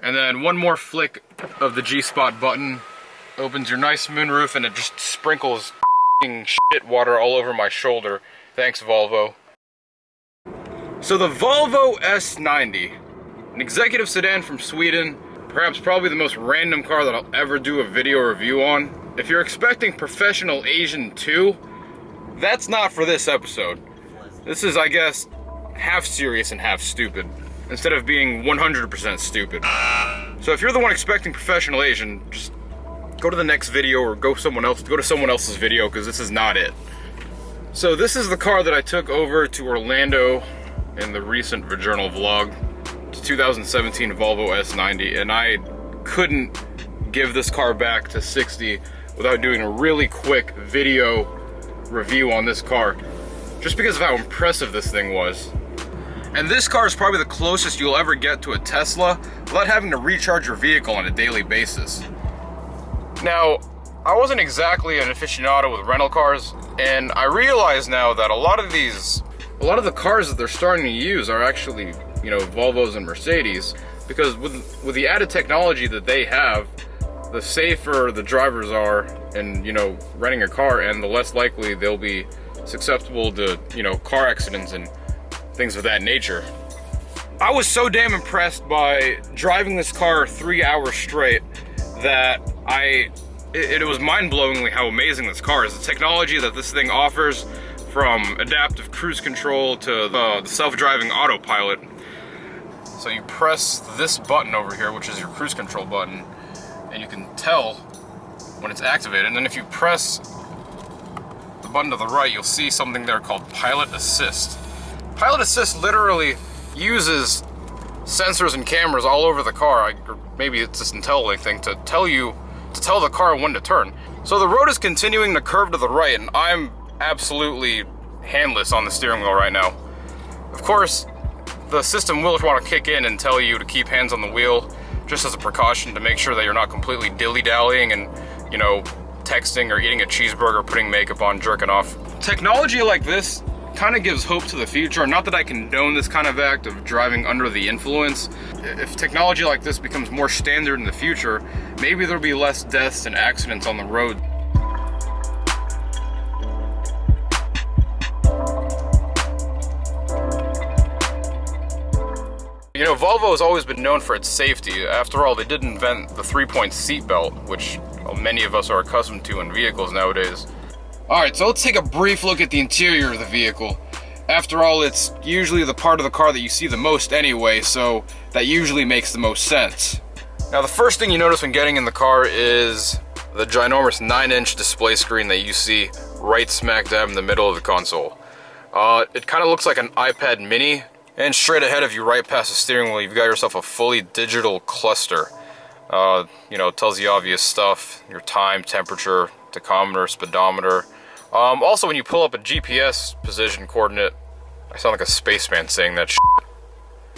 And then one more flick of the G-spot button opens your nice moonroof, and it just sprinkles shit water all over my shoulder. Thanks, Volvo. So the Volvo S90, an executive sedan from Sweden, perhaps probably the most random car that I'll ever do a video review on. If you're expecting Professional Asian 2, that's not for this episode. This is, I guess, half serious and half stupid, instead of being 100% stupid. So if you're the one expecting Professional Asian, just go to the next video or go to someone else's video, because this is not it. So this is the car that I took over to Orlando in the recent Journal vlog. It's 2017 Volvo S90, and I couldn't give this car back to 60 without doing a really quick video review on this car, just because of how impressive this thing was. And this car is probably the closest you'll ever get to a Tesla without having to recharge your vehicle on a daily basis. Now, I wasn't exactly an aficionado with rental cars, and I realize now that a lot of the cars that they're starting to use are actually, you know, Volvos and Mercedes, because with the added technology that they have, the safer the drivers are in, you know, renting a car, and the less likely they'll be susceptible to, you know, car accidents and things of that nature. I was so damn impressed by driving this car 3 hours straight that it was mind-blowingly how amazing this car is. The technology that this thing offers, from adaptive cruise control to the self-driving autopilot. So you press this button over here, which is your cruise control button, and you can tell when it's activated. And then if you press the button to the right, you'll see something there called Pilot Assist. Pilot Assist literally uses sensors and cameras all over the car, or maybe it's this IntelliLink thing, to tell the car when to turn. So the road is continuing to curve to the right, and I'm absolutely handless on the steering wheel right now. Of course, the system will want to kick in and tell you to keep hands on the wheel, just as a precaution to make sure that you're not completely dilly-dallying and, you know, texting or eating a cheeseburger, putting makeup on, jerking off. Technology like this kind of gives hope to the future. Not that I condone this kind of act of driving under the influence. If technology like this becomes more standard in the future, maybe there'll be less deaths and accidents on the road. You know, Volvo has always been known for its safety. After all, they did invent the 3-point seat belt, which many of us are accustomed to in vehicles nowadays. Alright, so let's take a brief look at the interior of the vehicle. After all, it's usually the part of the car that you see the most anyway, so that usually makes the most sense. Now, the first thing you notice when getting in the car is the ginormous 9-inch display screen that you see right smack dab in the middle of the console. It kind of looks like an iPad mini. And straight ahead of you, right past the steering wheel, you've got yourself a fully digital cluster. You know, it tells you obvious stuff, your time, temperature, tachometer, speedometer. Also, when you pull up a GPS position coordinate, I sound like a spaceman saying that shit.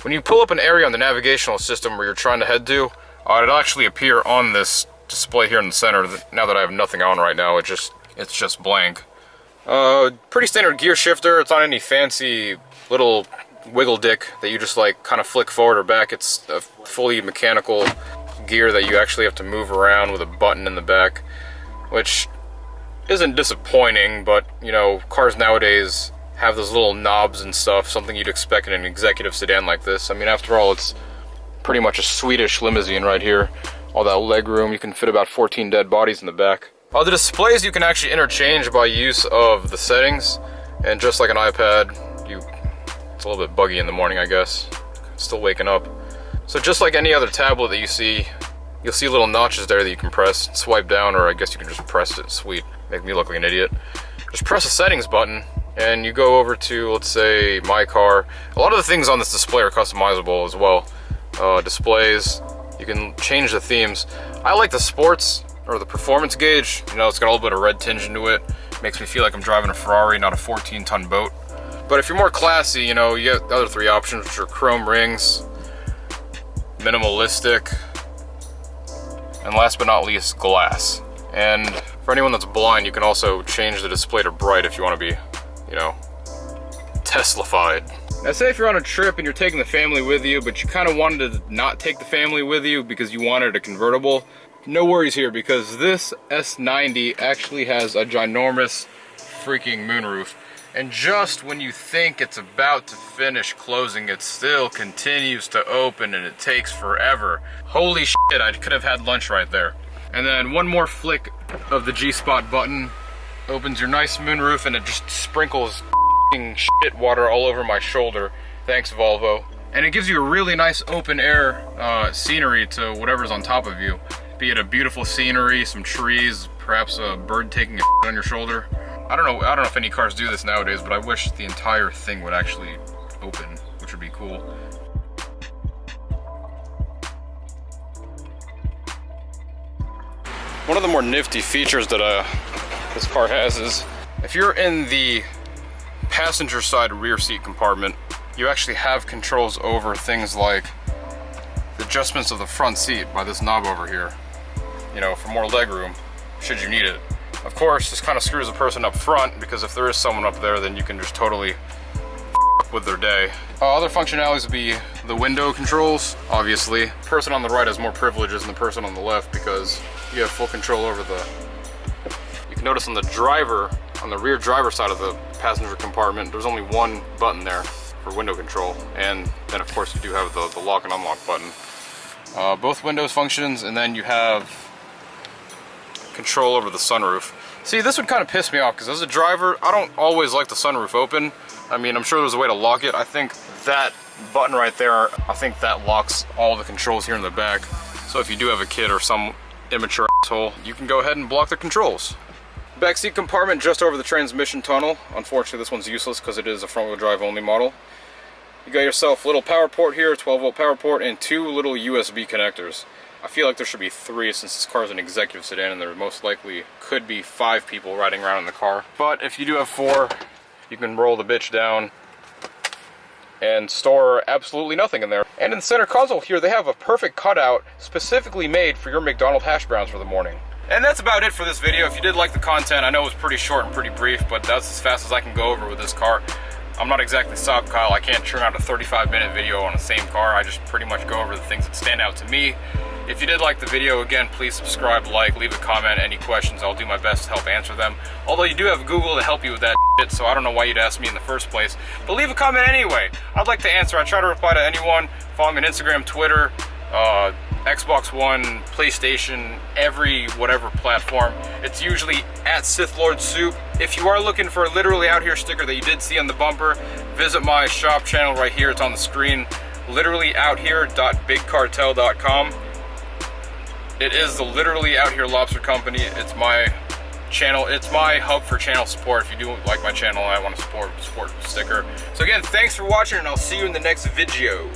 When you pull up an area on the navigational system where you're trying to head to, it'll actually appear on this display here in the center. Now that I have nothing on right now, it's just blank. Pretty standard gear shifter. It's not any fancy little wiggle dick that you just like kind of flick forward or back. It's a fully mechanical gear that you actually have to move around with a button in the back, which isn't disappointing, but you know, cars nowadays have those little knobs and stuff, something you'd expect in an executive sedan like this. I mean, after all, it's pretty much a Swedish limousine right here. All that leg room, you can fit about 14 dead bodies in the back. The displays you can actually interchange by use of the settings, and just like an iPad, it's a little bit buggy in the morning, I guess. Still waking up. So just like any other tablet that you see, you'll see little notches there that you can press, swipe down, or I guess you can just press it. Sweet. Make me look like an idiot. Just press the settings button, and you go over to, let's say, My Car. A lot of the things on this display are customizable as well. Displays, you can change the themes. I like the sports, or the performance gauge. You know, it's got a little bit of red tinge into it. Makes me feel like I'm driving a Ferrari, not a 14-ton boat. But if you're more classy, you know, you get the other three options, which are chrome rings, minimalistic, and last but not least, glass. And for anyone that's blind, you can also change the display to bright if you want to be, you know, Tesla-fied. Now say if you're on a trip and you're taking the family with you, but you kind of wanted to not take the family with you because you wanted a convertible, no worries here, because this S90 actually has a ginormous freaking moonroof. And just when you think it's about to finish closing, it still continues to open and it takes forever. Holy shit, I could have had lunch right there. And then one more flick of the G-spot button opens your nice moonroof and it just sprinkles shit water all over my shoulder. Thanks, Volvo. And it gives you a really nice open air scenery to whatever's on top of you. Be it a beautiful scenery, some trees, perhaps a bird taking a shit on your shoulder. I don't know if any cars do this nowadays, but I wish the entire thing would actually open, which would be cool. One of the more nifty features that this car has is if you're in the passenger side rear seat compartment, you actually have controls over things like the adjustments of the front seat by this knob over here, you know, for more leg room should you need it. Of course, this kind of screws the person up front, because if there is someone up there, then you can just totally with their day. Other functionalities would be the window controls, obviously. The person on the right has more privileges than the person on the left because you have full control over the... You can notice on the rear driver side of the passenger compartment, there's only one button there for window control. And then of course you do have the lock and unlock button. Both windows functions, and then you have control over the sunroof. See, this would kind of piss me off because as a driver, I don't always like the sunroof open. I mean, I'm sure there's a way to lock it. I think that button right there, I think that locks all the controls here in the back. So if you do have a kid or some immature asshole, you can go ahead and block the controls. Backseat compartment just over the transmission tunnel. Unfortunately, this one's useless because it is a front-wheel drive only model. You got yourself a little power port here, 12-volt power port, and 2 little USB connectors. I feel like there should be 3 since this car is an executive sedan and there most likely could be 5 people riding around in the car. But if you do have 4, you can roll the bitch down and store absolutely nothing in there. And in the center console here, they have a perfect cutout specifically made for your McDonald's hash browns for the morning. And that's about it for this video. If you did like the content, I know it was pretty short and pretty brief, but that's as fast as I can go over with this car. I'm not exactly Soup Kyle. I can't churn out a 35-minute video on the same car. I just pretty much go over the things that stand out to me. If you did like the video, again, please subscribe, like, leave a comment, any questions. I'll do my best to help answer them. Although you do have Google to help you with that shit, so I don't know why you'd ask me in the first place. But leave a comment anyway. I'd like to answer. I try to reply to anyone. Follow me on Instagram, Twitter, Xbox One, PlayStation, every whatever platform. It's usually at sithlordsoup. If you are looking for a literally out here sticker that you did see on the bumper, visit my shop channel right here. It's on the screen. literallyouthere.bigcartel.com. It is the Literally Out Here Lobster Company. It's my channel. It's my hub for channel support. If you do like my channel and I want to support sticker. So again, thanks for watching, and I'll see you in the next video.